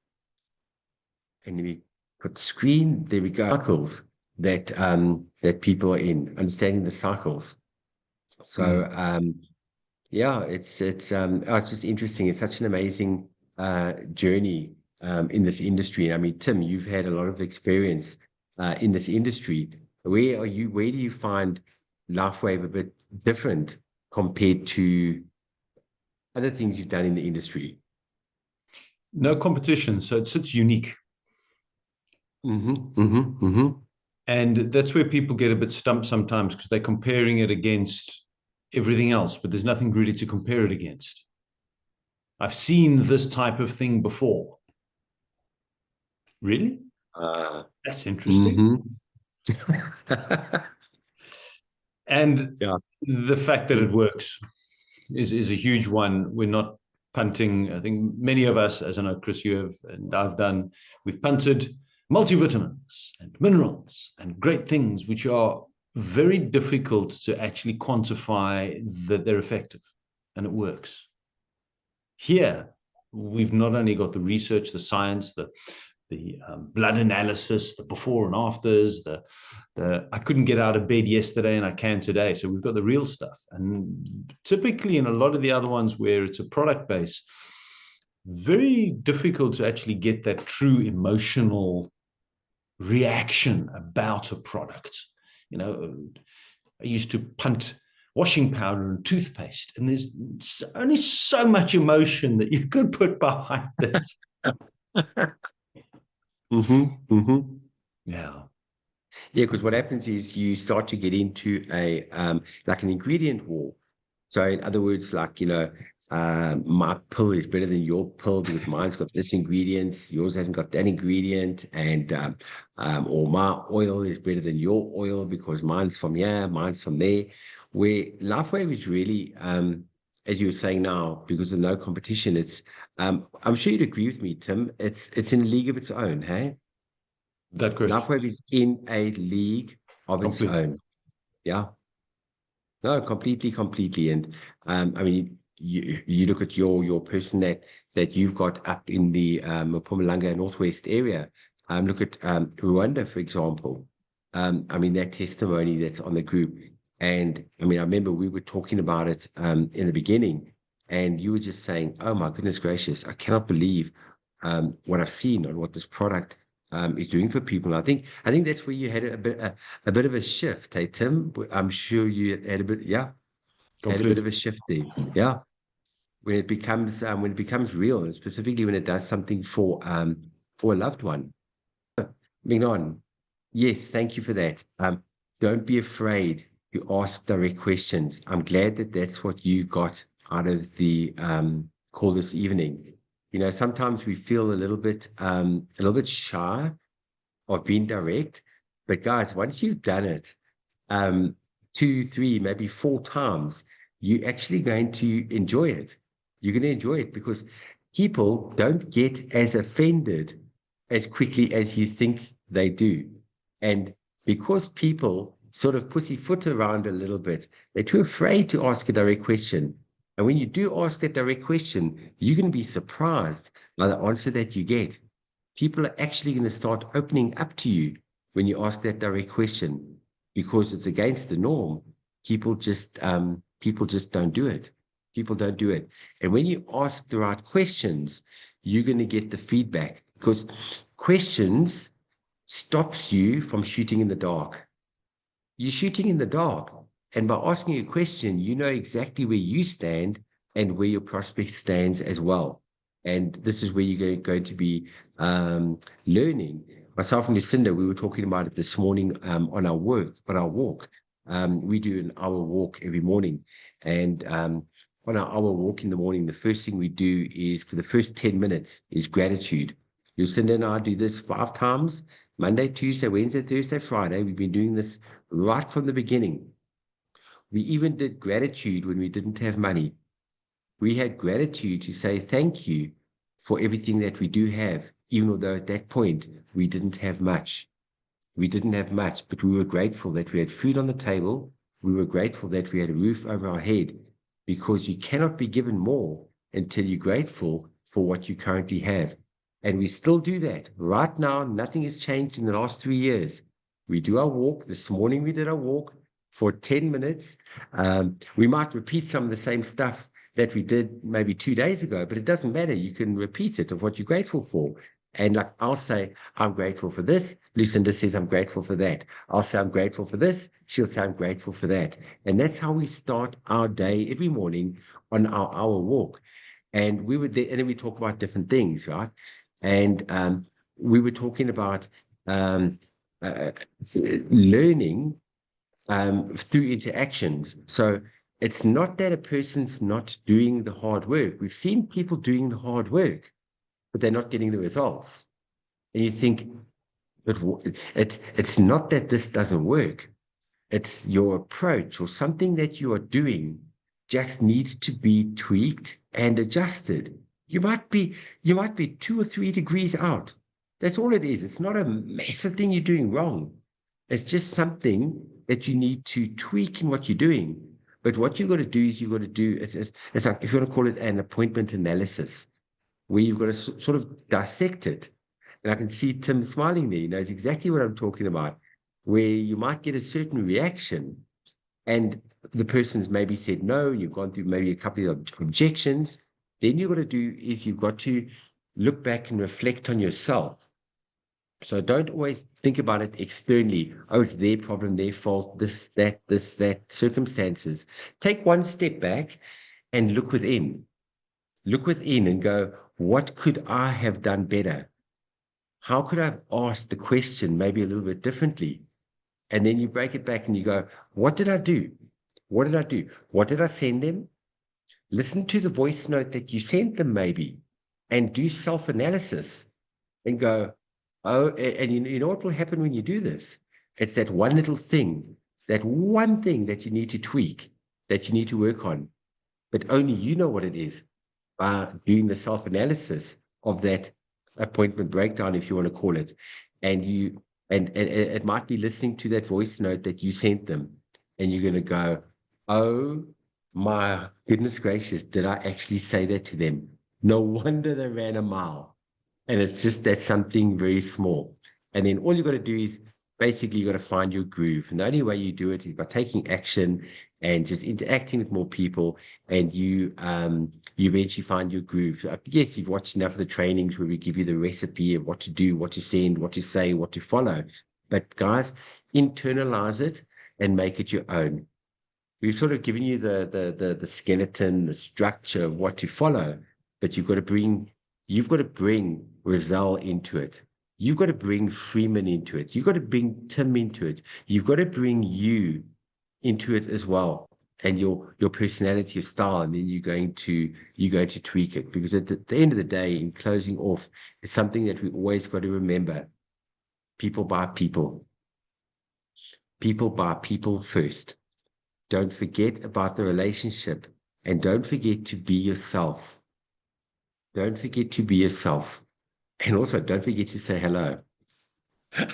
And let me put the screen. There we go. Cycles that that people are in, understanding the cycles. So yeah, it's just interesting. It's such an amazing journey in this industry. I mean, Tim, you've had a lot of experience in this industry. Where do you find LifeWave a bit different compared to other things you've done in the industry? No competition, so it sits unique. And that's where people get a bit stumped sometimes, because they're comparing it against everything else, but there's nothing really to compare it against. I've seen this type of thing before. Really? That's interesting. And the fact that it works is a huge one. We're not punting. I think many of us, as I know Chris, you have, and I've done, we've punted multivitamins and minerals and great things, which are very difficult to actually quantify that they're effective and it works. Here, we've not only got the research, the science, the blood analysis, the before and afters, I couldn't get out of bed yesterday and I can today. So we've got the real stuff. And typically in a lot of the other ones where it's a product base, very difficult to actually get that true emotional reaction about a product. You know, I used to punt washing powder and toothpaste, and there's only so much emotion that you could put behind it. Yeah. Yeah, because what happens is you start to get into a like an ingredient war. So in other words, like, you know, my pill is better than your pill because mine's got this ingredient, yours hasn't got that ingredient, and or my oil is better than your oil because mine's from here, mine's from there. Where LifeWave is really, as you were saying now, because of no competition, it's I'm sure you'd agree with me, Tim. It's in a league of its own, hey? That correct. LifeWave is in a league of its own. Yeah. No, completely. And I mean, you look at your person that you've got up in the Mpumalanga Northwest area. Look at Rwanda, for example. I mean, that testimony that's on the group. And I mean, I remember we were talking about it in the beginning, and you were just saying, oh my goodness gracious, I cannot believe what I've seen on what this product is doing for people. And I think that's where you had a bit of a shift, hey Tim? I'm sure you had a bit, yeah, had a bit of a shift there. Yeah. When it becomes real, and specifically when it does something for a loved one. Mignon, yes, thank you for that. Don't be afraid to ask direct questions. I'm glad that that's what you got out of the call this evening. You know, sometimes we feel a little bit shy of being direct, but guys, once you've done it, 2, 3, maybe 4 times, you're actually going to enjoy it. You're going to enjoy it because people don't get as offended as quickly as you think they do. And because people sort of pussyfoot around a little bit, they're too afraid to ask a direct question. And when you do ask that direct question, you're going to be surprised by the answer that you get. People are actually going to start opening up to you when you ask that direct question because it's against the norm. People just don't do it. People don't do it. And when you ask the right questions, you're going to get the feedback because questions stops you from shooting in the dark. You're shooting in the dark. And by asking a question, you know exactly where you stand and where your prospect stands as well. And this is where you're going to be learning. Myself and Lucinda, we were talking about it this morning on our walk. We do an hour walk every morning. And on our hour walk in the morning, the first thing we do is for the first 10 minutes is gratitude. Lucinda and I do this 5 times, Monday, Tuesday, Wednesday, Thursday, Friday. We've been doing this right from the beginning. We even did gratitude when we didn't have money. We had gratitude to say thank you for everything that we do have, even though at that point we didn't have much. We didn't have much, but we were grateful that we had food on the table. We were grateful that we had a roof over our head, because you cannot be given more until you're grateful for what you currently have. And we still do that. Right now, nothing has changed in the last 3 years. We do our walk. This morning we did our walk for 10 minutes. We might repeat some of the same stuff that we did maybe 2 days ago, but it doesn't matter. You can repeat it of what you're grateful for. And like I'll say, I'm grateful for this. Lucinda says, I'm grateful for that. I'll say, I'm grateful for this. She'll say, I'm grateful for that. And that's how we start our day every morning on our hour walk. And we were there, and then we talk about different things, right? And we were talking about learning through interactions. So it's not that a person's not doing the hard work. We've seen people doing the hard work, but they're not getting the results. And you think, but it's not that this doesn't work. It's your approach or something that you are doing just needs to be tweaked and adjusted. You might be 2 or 3 degrees out. That's all it is. It's not a massive thing you're doing wrong. It's just something that you need to tweak in what you're doing. But what you've got to do is it's like, if you want to call it an appointment analysis, where you've got to sort of dissect it. And I can see Tim smiling there. He knows exactly what I'm talking about, where you might get a certain reaction and the person's maybe said no, you've gone through maybe a couple of objections. Then you've got to do is you've got to look back and reflect on yourself. So don't always think about it externally. Oh, it's their problem, their fault, this, that, circumstances. Take one step back and look within. Look within and go, what could I have done better? How could I have asked the question maybe a little bit differently? And then you break it back and you go, what did I do? What did I do? What did I send them? Listen to the voice note that you sent them maybe and do self-analysis and go, oh, and you know what will happen when you do this? It's that one little thing, that one thing that you need to tweak, that you need to work on, but only you know what it is by doing the self-analysis of that appointment breakdown, if you want to call it. And it might be listening to that voice note that you sent them, and you're going to go, oh My goodness gracious, did I actually say that to them? No wonder they ran a mile. And it's just that something very small. And then all you got to do is basically you got to find your groove. And the only way you do it is by taking action and just interacting with more people. And you eventually find your groove. Yes, you've watched enough of the trainings where we give you the recipe of what to do, what to send, what to say, what to follow. But guys, internalize it and make it your own. We've sort of given you the skeleton, the structure of what to follow, but you've got to bring Rizal into it. You've got to bring Freeman into it. You've got to bring Tim into it. You've got to bring you into it as well, and your personality, your style, and then you're going to tweak it. Because at the end of the day, in closing off, it's something that we always got to remember: people buy people. People buy people first. Don't forget about the relationship, and don't forget to be yourself. Don't forget to be yourself. And also don't forget to say hello.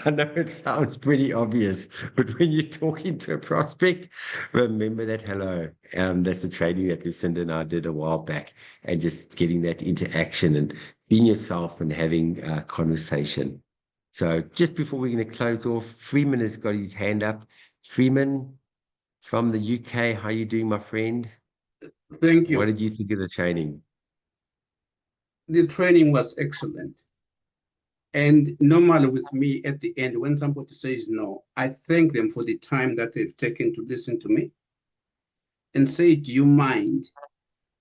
I know it sounds pretty obvious, but when you're talking to a prospect, remember that hello. That's the training that Lucinda and I did a while back, and just getting that into action and being yourself and having a conversation. So just before we're going to close off, Freeman has got his hand up. Freeman, from the UK, how are you doing, my friend? Thank you. What did you think of the training? The training was excellent. And normally with me at the end, when somebody says no, I thank them for the time that they've taken to listen to me and say, do you mind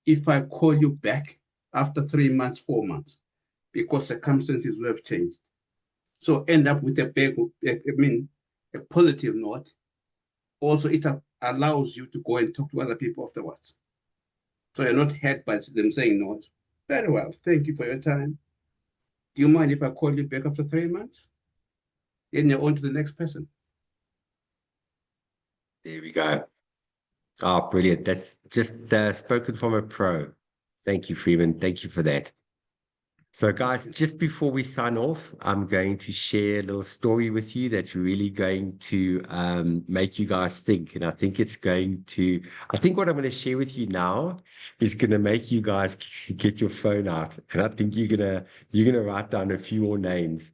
if I call you back after 3 months, 4 months, because circumstances will have changed? So end up with a positive note. Also, it allows you to go and talk to other people afterwards. So you're not hurt by them saying no. Very well. Thank you for your time. Do you mind if I call you back after 3 months? Then you're on to the next person. There we go. Oh, brilliant. That's just spoken from a pro. Thank you, Freeman. Thank you for that. So, guys, just before we sign off, I'm going to share a little story with you that's really going to make you guys think. And I think I think what I'm going to share with you now is going to make you guys get your phone out. And I think you're gonna write down a few more names.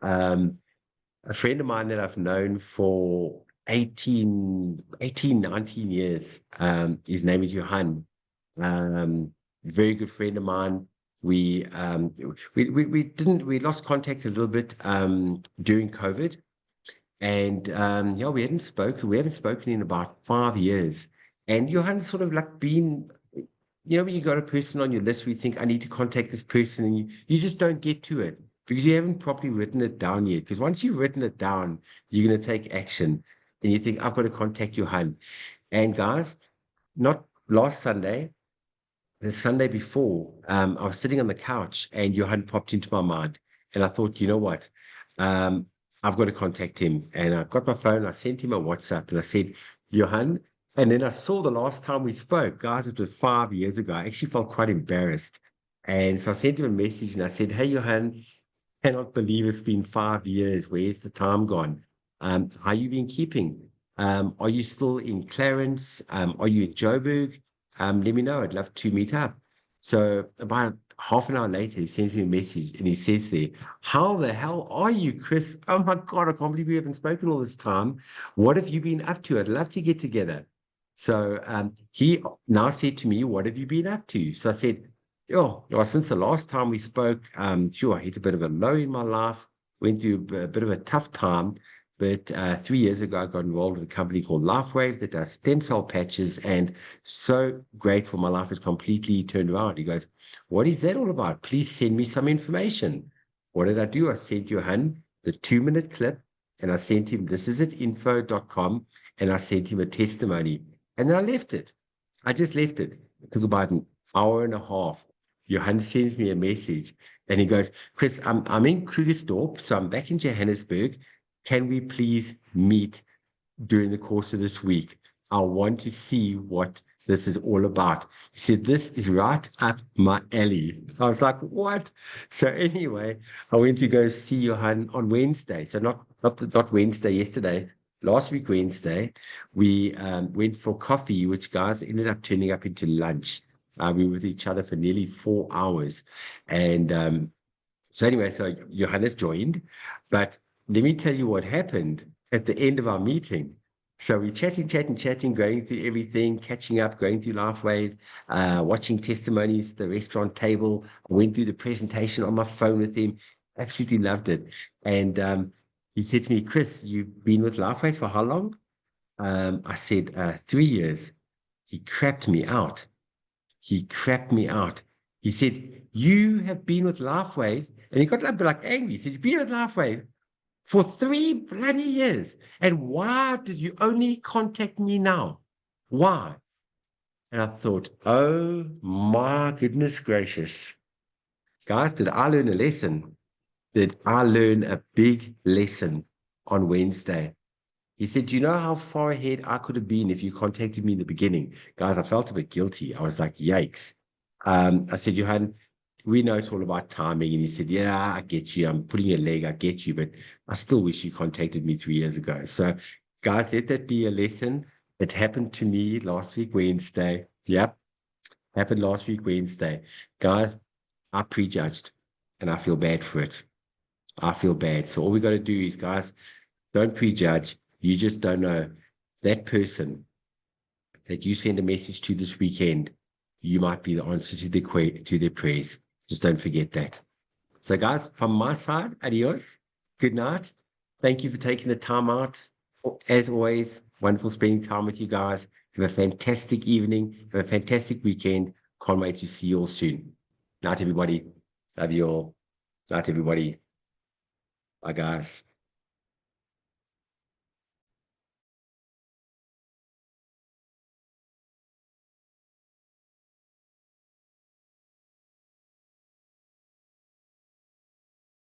A friend of mine that I've known for 19 years, his name is Johan. Very good friend of mine. We lost contact a little bit during COVID, and we haven't spoken in about 5 years. And Johan's sort of like been, when you got a person on your list where you think, I need to contact this person, and you just don't get to it because you haven't properly written it down yet. Because once you've written it down, you're going to take action, and you think, I've got to contact Johan. And guys, not last Sunday, the Sunday before, I was sitting on the couch and Johan popped into my mind. And I thought, you know what? I've got to contact him. And I got my phone, I sent him a WhatsApp and I said, Johan. And then I saw the last time we spoke, guys, it was 5 years ago. I actually felt quite embarrassed. And so I sent him a message and I said, hey, Johan, cannot believe it's been 5 years. Where's the time gone? How you been keeping? Are you still in Clarence? Are you in Joburg? Let me know. I'd love to meet up. So about half an hour later, he sends me a message and he says there, how the hell are you, Chris? Oh my God, I can't believe we haven't spoken all this time. What have you been up to? I'd love to get together. So he now said to me, what have you been up to? So I said, well, since the last time we spoke, sure, I hit a bit of a low in my life, went through a bit of a tough time. But 3 years ago, I got involved with a company called LifeWave that does stem cell patches, and so grateful. My life has completely turned around. He goes, what is that all about? Please send me some information. What did I do? I sent Johan the 2-minute clip, and I sent him, thisisit.info.com, and I sent him a testimony. And I left it. I just left it. It took about an hour and a half. Johan sends me a message, and he goes, Chris, I'm in Krugersdorp, so I'm back in Johannesburg. Can we please meet during the course of this week? I want to see what this is all about. He said, this is right up my alley. I was like, what? So anyway, I went to go see Johan on Wednesday. So not Wednesday yesterday, last week, Wednesday, we went for coffee, which, guys, ended up turning up into lunch. We were with each other for nearly 4 hours. And so anyway, so Johannes joined. But let me tell you what happened at the end of our meeting. So we're chatting, going through everything, catching up, going through LifeWave, watching testimonies at the restaurant table. I went through the presentation on my phone with him. Absolutely loved it. And he said to me, Chris, you've been with LifeWave for how long? I said, 3 years. He crapped me out. He crapped me out. He said, you have been with LifeWave, and he got a bit like angry. He said, you've been with LifeWave for 3 bloody years. And why did you only contact me now? Why? And I thought, oh my goodness gracious. Guys, did I learn a lesson? Did I learn a big lesson on Wednesday? He said, do you know how far ahead I could have been if you contacted me in the beginning? Guys, I felt a bit guilty. I was like, yikes. I said, Johan, we know it's all about timing. And he said, yeah, I get you. I'm pulling your leg. I get you. But I still wish you contacted me 3 years ago. So, guys, let that be a lesson that happened to me last week, Wednesday. Yep. Happened last week, Wednesday. Guys, I prejudged and I feel bad for it. I feel bad. So all we got to do is, guys, don't prejudge. You just don't know that person that you send a message to this weekend. You might be the answer to their prayers. Just don't forget that. So, guys, from my side, adios. Good night. Thank you for taking the time out. As always, wonderful spending time with you guys. Have a fantastic evening. Have a fantastic weekend. Can't wait to see you all soon. Night, everybody. Love you all. Night, everybody. Bye, guys.